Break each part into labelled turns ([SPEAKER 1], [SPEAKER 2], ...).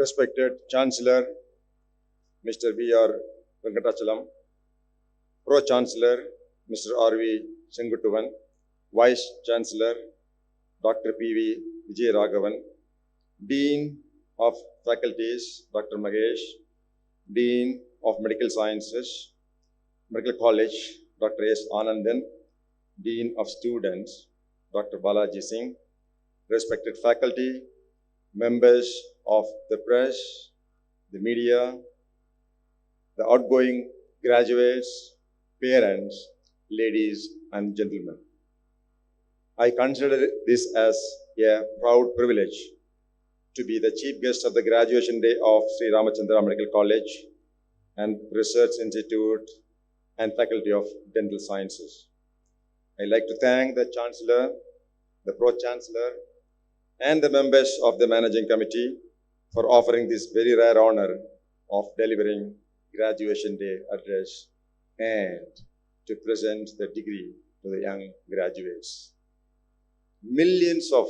[SPEAKER 1] Respected Chancellor, Mr. B.R. Venkatachalam, Pro-Chancellor, Mr. R.V. Senguttuvan, Vice Chancellor, Dr. P.V. Vijayaraghavan, Dean of Faculties, Dr. Mahesh, Dean of Medical Sciences, Medical College, Dr. S. Anandan, Dean of Students, Dr. Balaji Singh, respected faculty, members of the press, the media, the outgoing graduates, parents, ladies and gentlemen. I consider this as a proud privilege to be the chief guest of the graduation day of Sri Ramachandra Medical College and Research Institute and Faculty of Dental Sciences. I'd like to thank the Chancellor, the Pro-Chancellor, and the members of the Managing Committee for offering this very rare honor of delivering graduation day address and to present the degree to the young graduates. Millions of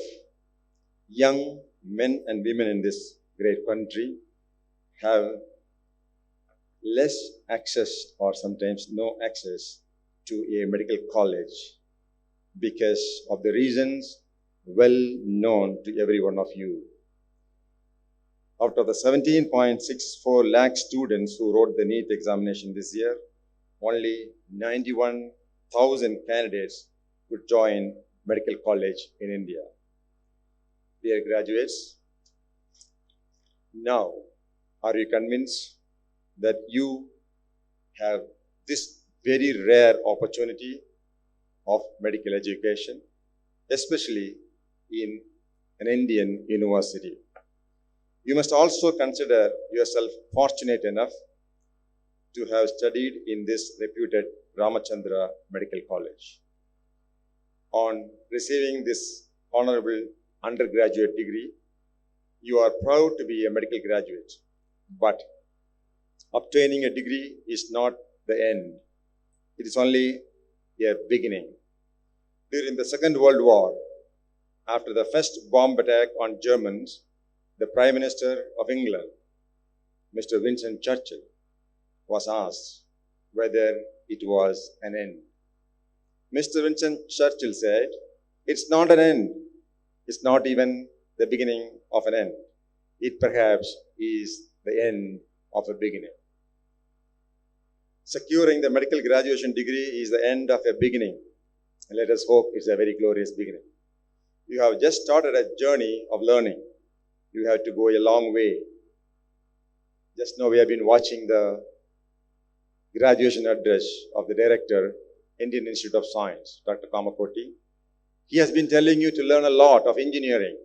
[SPEAKER 1] young men and women in this great country have less access or sometimes no access to a medical college because of the reasons well known to every one of you. Out of the 17.64 lakh students who wrote the NEET examination this year, only 91,000 candidates could join medical college in India. Dear graduates, now are you convinced that you have this very rare opportunity of medical education, especially in an Indian university? You must also consider yourself fortunate enough to have studied in this reputed Ramachandra Medical College. On receiving this honorable undergraduate degree, you are proud to be a medical graduate, but obtaining a degree is not the end. It is only a beginning. During the Second World War, after the first bomb attack on Germans, the Prime Minister of England, Mr. Winston Churchill, was asked whether it was an end. Mr. Winston Churchill said, "It's not an end. It's not even the beginning of an end. It perhaps is the end of a beginning." Securing the medical graduation degree is the end of a beginning. And let us hope it's a very glorious beginning. You have just started a journey of learning. You have to go a long way. Just now we have been watching the graduation address of the director, Indian Institute of Science, Dr. Kamakoti. He has been telling you to learn a lot of engineering,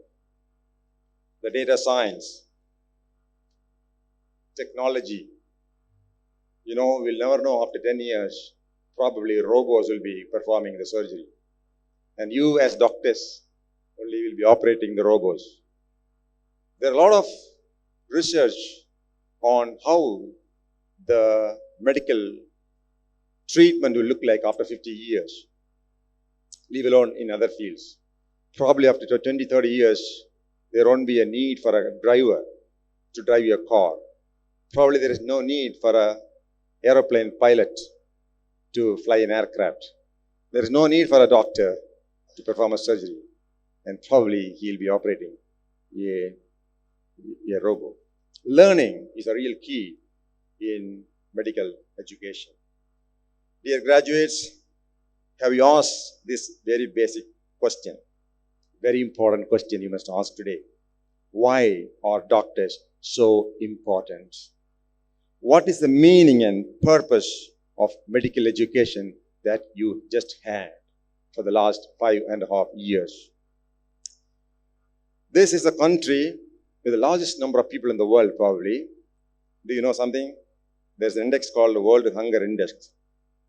[SPEAKER 1] the data science, technology. You know, we'll never know after 10 years, probably robots will be performing the surgery. And you as doctors only will be operating the robots. There are a lot of research on how the medical treatment will look like after 50 years, leave alone in other fields. Probably after 20, 30 years, there won't be a need for a driver to drive your car. Probably there is no need for an aeroplane pilot to fly an aircraft. There is no need for a doctor to perform a surgery. And probably he'll be operating a robot. Learning is a real key in medical education. Dear graduates, have you asked this very basic question? Very important question you must ask today. Why are doctors so important? What is the meaning and purpose of medical education that you just had for the last 5.5 years? This is a country with the largest number of people in the world, probably. Do you know something? There's an index called the World Hunger Index.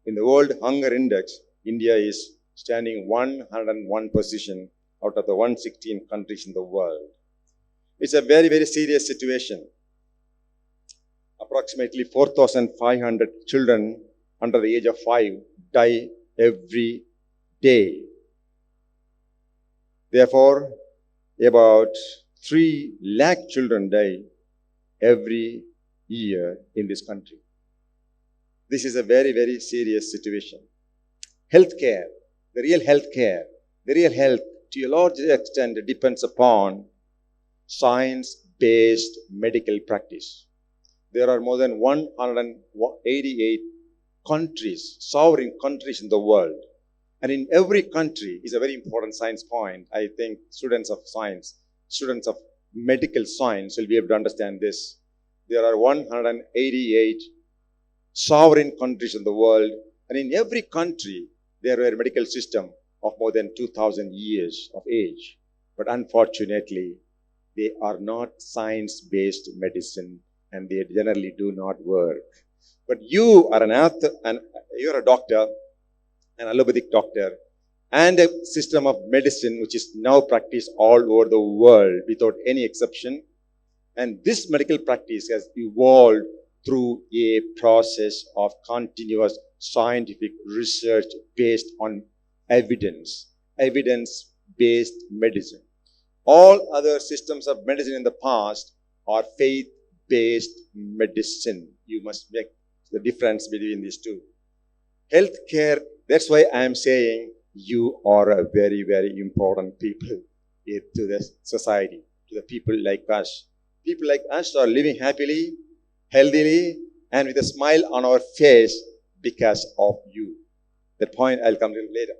[SPEAKER 1] In the World Hunger Index, India is standing 101 position out of the 116 countries in the world. It's a very, very serious situation. Approximately 4,500 children under the age of 5 die every day. Therefore, about 3 lakh children die every year in this country. This is a very, very serious situation. Healthcare, the real health to a large extent depends upon science-based medical practice. There are more than 188 countries, sovereign countries in the world. And in every country is a very important science point. I think students of science, students of medical science will be able to understand this. There are 188 sovereign countries in the world. And in every country, there are a medical system of more than 2,000 years of age. But unfortunately, they are not science-based medicine and they generally do not work. But you are you're a doctor, an allopathic doctor, and a system of medicine which is now practiced all over the world without any exception. And this medical practice has evolved through a process of continuous scientific research based on evidence-based medicine. All other systems of medicine in the past are faith-based medicine. You must make the difference between these two. Healthcare, that's why I am saying you are a very, very important people to the society, to the people like us. People like us are living happily, healthily, and with a smile on our face because of you. That point I'll come to later.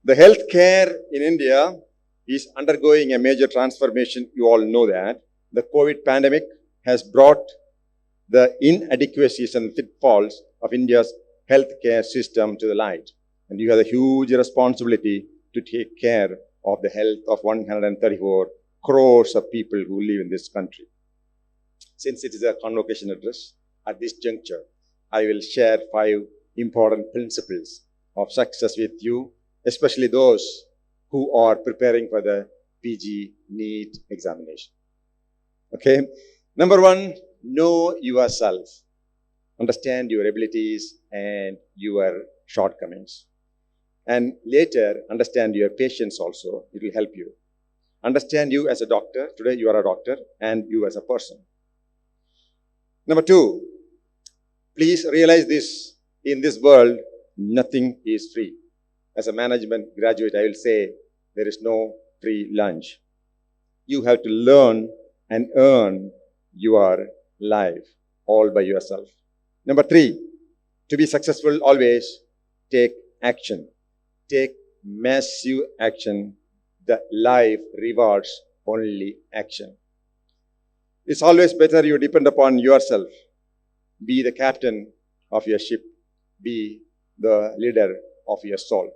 [SPEAKER 1] The healthcare in India is undergoing a major transformation. You all know that. The COVID pandemic has brought the inadequacies and pitfalls of India's healthcare system to the light. And you have a huge responsibility to take care of the health of 134 crores of people who live in this country. Since it is a convocation address, at this juncture, I will share 5 important principles of success with you, especially those who are preparing for the PG NEET examination. Okay? Number 1, know yourself. Understand your abilities and your shortcomings. And later, understand your patients also. It will help you. Understand you as a doctor. Today, you are a doctor, and you as a person. Number 2, please realize this. In this world, nothing is free. As a management graduate, I will say there is no free lunch. You have to learn and earn your life all by yourself. Number 3, to be successful, always take action. Take massive action. The life rewards only action. It's always better you depend upon yourself. Be the captain of your ship. Be the leader of your soul.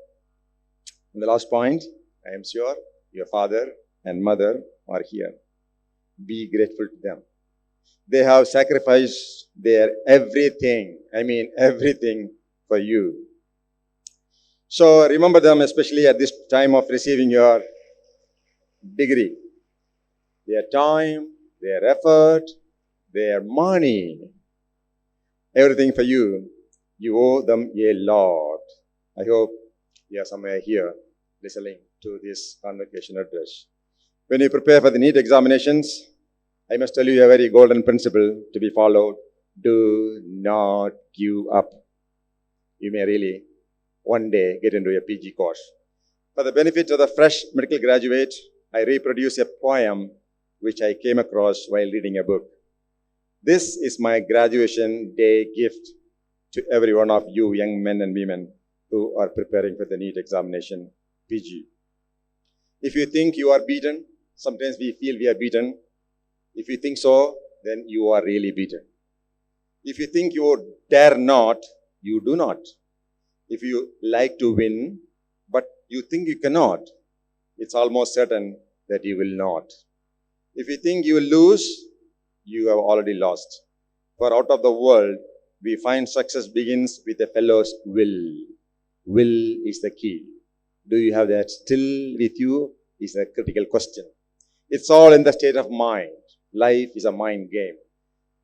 [SPEAKER 1] And the last point, I am sure your father and mother are here. Be grateful to them. They have sacrificed their everything, everything for you. So remember them, especially at this time of receiving your degree. Their time, their effort, their money, everything for you. You owe them a lot. I hope you are somewhere here listening to this convocation address. When you prepare for the NEET examinations, I must tell you a very golden principle to be followed. Do not give up. You may really one day get into a PG course. For the benefit of the fresh medical graduate, I reproduce a poem which I came across while reading a book. This is my graduation day gift to every one of you young men and women who are preparing for the NEET examination, PG. If you think you are beaten, sometimes we feel we are beaten. If you think so, then you are really beaten. If you think you dare not, you do not. If you like to win, but you think you cannot, it's almost certain that you will not. If you think you will lose, you have already lost. For out of the world, we find success begins with a fellow's will. Will is the key. Do you have that still with you is a critical question. It's all in the state of mind. Life is a mind game.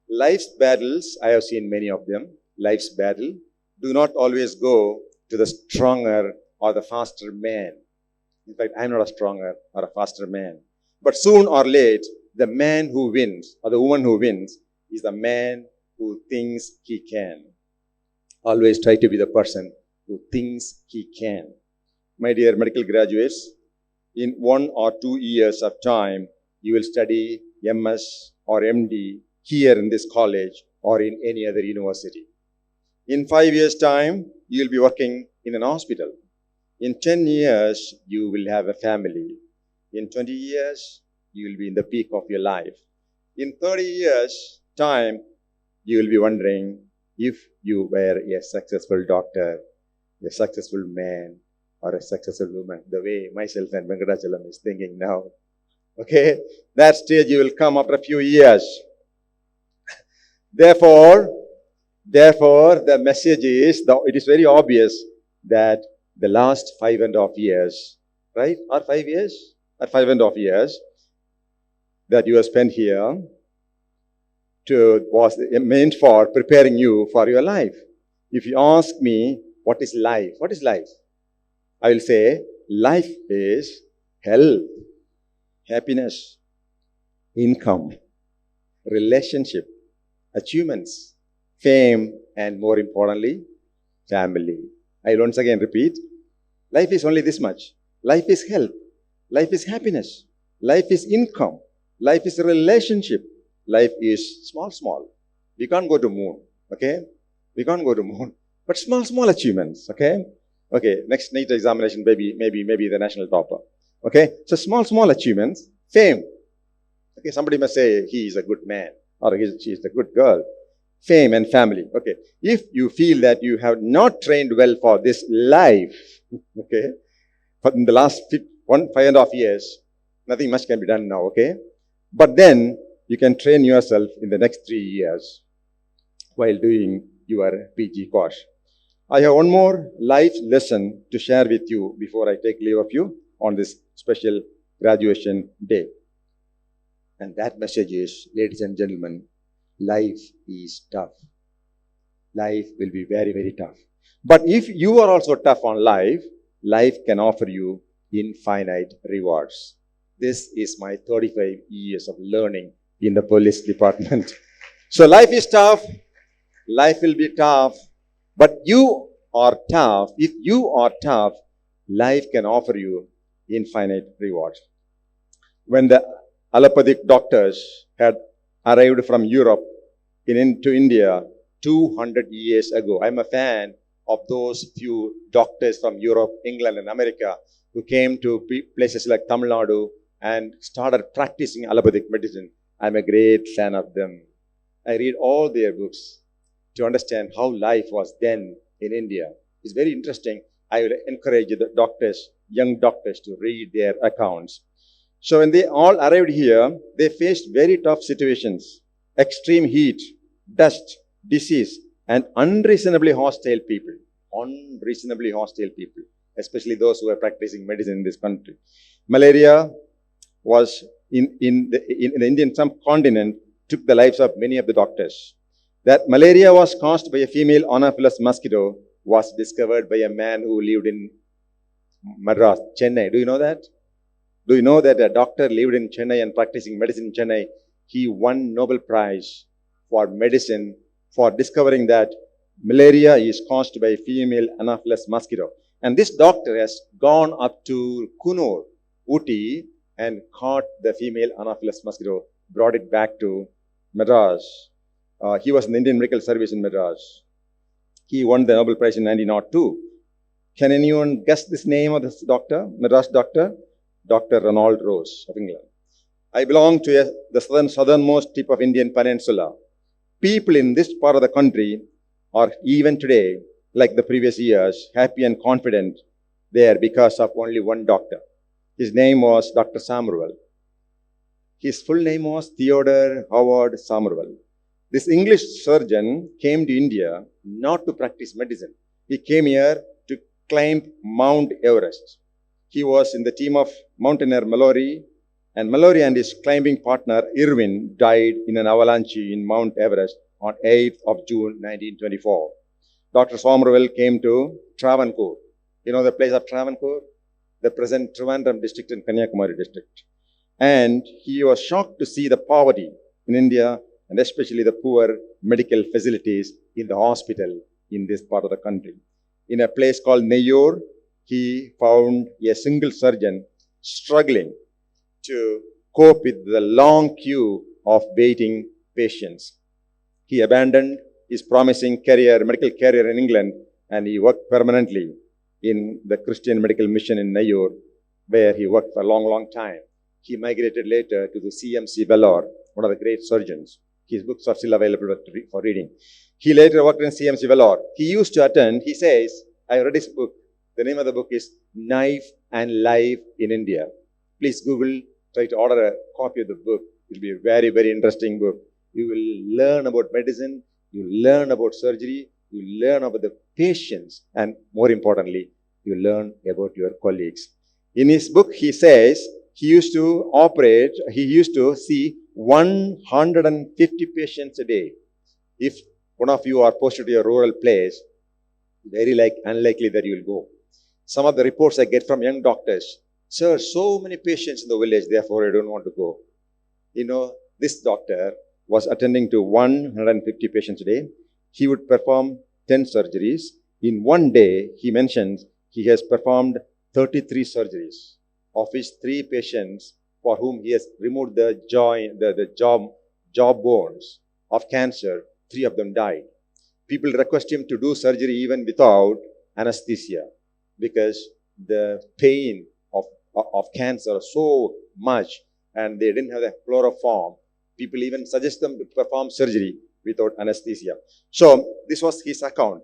[SPEAKER 1] Life's battles, I have seen many of them, life's battle do not always go to the stronger or the faster man. In fact, I'm not a stronger or a faster man. But soon or late, the man who wins or the woman who wins is the man who thinks he can. Always try to be the person who thinks he can. My dear medical graduates, in 1 or 2 years of time, you will study MS or MD here in this college or in any other university. In 5 years' time, you will be working in an hospital. In 10 years, you will have a family. In 20 years, you will be in the peak of your life. In 30 years' time, you will be wondering if you were a successful doctor, a successful man, or a successful woman, the way myself and Venkatachalam is thinking now. Okay? That stage you will come after a few years. Therefore, the message is, it is very obvious that the last 5.5 years, right? Or 5 years? Or 5.5 years that you have spent here was meant for preparing you for your life. If you ask me, what is life? What is life? I will say, life is health, happiness, income, relationship, achievements, fame, and more importantly, family. I will once again repeat, life is only this much. Life is health. Life is happiness. Life is income. Life is relationship. Life is small. We can't go to moon, okay? We can't go to moon. But small achievements, okay? Okay, next NEET examination, maybe the national topper. Okay, so small achievements, fame. Okay, somebody must say he is a good man or she is a good girl. Fame and family. Okay, if you feel that you have not trained well for this life, okay, for in the last 5.5 years, nothing much can be done now, okay? But then you can train yourself in the next 3 years while doing your PG course. I have one more life lesson to share with you before I take leave of you on this special graduation day. And that message is, ladies and gentlemen, life is tough. Life will be very, very tough. But if you are also tough on life, life can offer you infinite rewards. This is my 35 years of learning in the police department. So life is tough. Life will be tough. But you are tough. If you are tough, life can offer you infinite rewards. When the allopathic doctors had arrived from Europe into India 200 years ago, I'm a fan of those few doctors from Europe, England, and America who came to places like Tamil Nadu and started practicing allopathic medicine. I'm a great fan of them. I read all their books to understand how life was then in India. It's very interesting. I will encourage the doctors, young doctors, to read their accounts. So when they all arrived here, they faced very tough situations. Extreme heat, dust, disease, and unreasonably hostile people. Unreasonably hostile people, especially those who are practicing medicine in this country. Malaria was in the Indian subcontinent, took the lives of many of the doctors. That malaria was caused by a female Anopheles mosquito was discovered by a man who lived in Madras, Chennai. Do you know that? Do you know that a doctor lived in Chennai and practicing medicine in Chennai? He won Nobel Prize for medicine for discovering that malaria is caused by a female Anopheles mosquito. And this doctor has gone up to Kunur, Ooty, and caught the female Anopheles mosquito, brought it back to Madras. He was in the Indian Medical Service in Madras. He won the Nobel Prize in 1902. Can anyone guess this name of this doctor, Madras doctor? Dr. Ronald Rose of England. I belong to the southernmost tip of Indian peninsula. People in this part of the country are even today, like the previous years, happy and confident there because of only one doctor. His name was Dr. Somerville. His full name was Theodore Howard Somerville. This English surgeon came to India not to practice medicine. He came here to climb Mount Everest. He was in the team of mountaineer Mallory, and Mallory and his climbing partner Irwin died in an avalanche in Mount Everest on 8th of June 1924. Dr. Somerville came to Travancore. You know the place of Travancore? The present Trivandrum district in Kanyakumari district. And he was shocked to see the poverty in India and especially the poor medical facilities in the hospital in this part of the country. In a place called Neyur, he found a single surgeon struggling to cope with the long queue of waiting patients. He abandoned his promising career, medical career in England, and he worked permanently in the Christian medical mission in Neyur, where he worked for a long, long time. He migrated later to the CMC Vellore, one of the great surgeons. His books are still available for reading. He later worked in CMC Vellore. He used to attend, he says, I read his book. The name of the book is Knife and Life in India. Please Google, try to order a copy of the book. It will be a very, very interesting book. You will learn about medicine, you will learn about surgery, you will learn about the patients, and more importantly, you will learn about your colleagues. In his book, he says, he used to see 150 patients a day. If one of you are posted to a rural place, very unlikely that you will go. Some of the reports I get from young doctors, sir, so many patients in the village, therefore I don't want to go. You know, this doctor was attending to 150 patients a day. He would perform 10 surgeries. In one day, he mentions he has performed 33 surgeries, of which 3 patients for whom he has removed the jaw bones of cancer, 3 of them died. People request him to do surgery even without anesthesia because the pain of cancer is so much and they didn't have the chloroform. People even suggest them to perform surgery without anesthesia. So this was his account.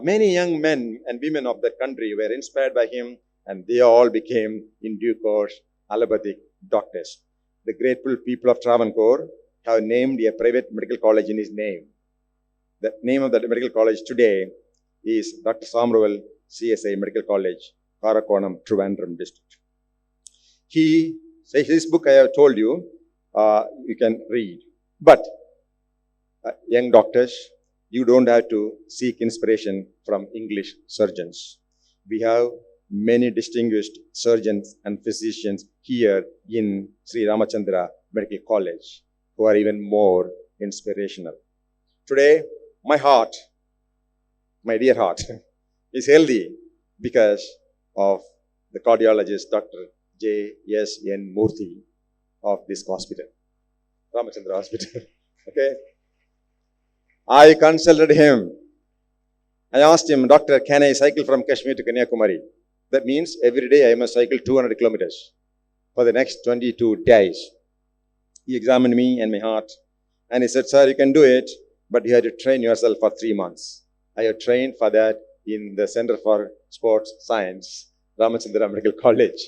[SPEAKER 1] Many young men and women of the country were inspired by him, and they all became, in due course, allopathic doctors. The grateful people of Travancore have named a private medical college in his name. The name of the medical college today is Dr. Samruval CSI Medical College, Karakonam, Trivandrum district. His book I have told you, you can read. But young doctors, you don't have to seek inspiration from English surgeons. We have many distinguished surgeons and physicians here in Sri Ramachandra Medical College who are even more inspirational. Today, my heart, my dear heart, is healthy because of the cardiologist Dr. J.S.N. Murthy of this hospital, Ramachandra Hospital. Okay? I consulted him. I asked him, Doctor, can I cycle from Kashmir to Kanyakumari? That means every day I must cycle 200 kilometers for the next 22 days. He examined me and my heart and he said, sir, you can do it, but you have to train yourself for 3 months. I have trained for that in the Center for Sports Science, Ramachandra Medical College.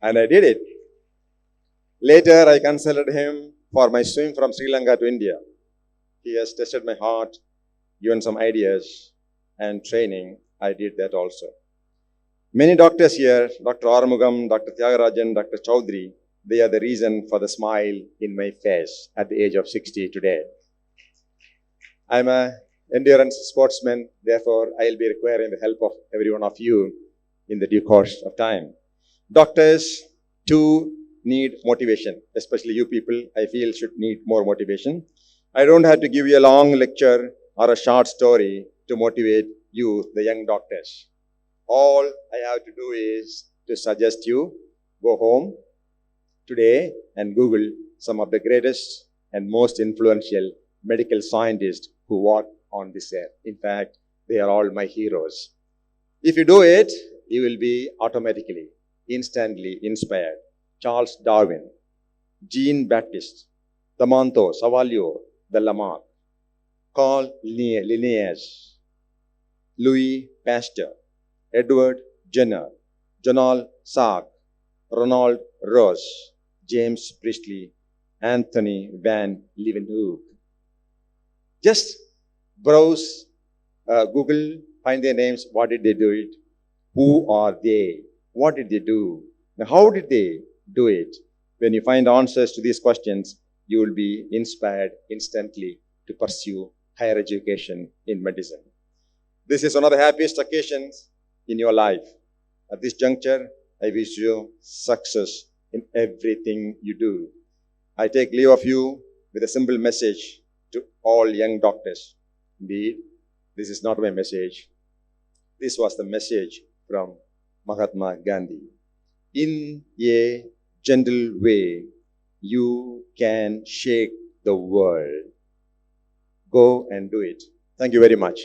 [SPEAKER 1] And I did it. Later, I consulted him for my swim from Sri Lanka to India. He has tested my heart, given some ideas and training. I did that also. Many doctors here, Dr. Armugam, Dr. Tyagarajan, Dr. Chaudhary, they are the reason for the smile in my face at the age of 60 today. I'm an endurance sportsman, therefore I'll be requiring the help of every one of you in the due course of time. Doctors too need motivation, especially you people, I feel should need more motivation. I don't have to give you a long lecture or a short story to motivate you, the young doctors. All I have to do is to suggest you go home today and Google some of the greatest and most influential medical scientists who walk on this earth. In fact, they are all my heroes. If you do it, you will be automatically, instantly inspired. Charles Darwin, Jean-Baptiste, Damanto, Savalio, the Lamarck, Carl Linnaeus, Louis Pasteur, Edward Jenner, Donald Salk, Ronald Ross, James Priestley, Anthony Van Leeuwenhoek. Just browse Google, find their names, what did they do it, who are they, what did they do, now how did they do it. When you find answers to these questions, you will be inspired instantly to pursue higher education in medicine. This is one of the happiest occasions in your life. At this juncture, I wish you success in everything you do. I take leave of you with a simple message to all young doctors. Indeed, this is not my message. This was the message from Mahatma Gandhi. In a gentle way, you can shake the world. Go and do it. Thank you very much.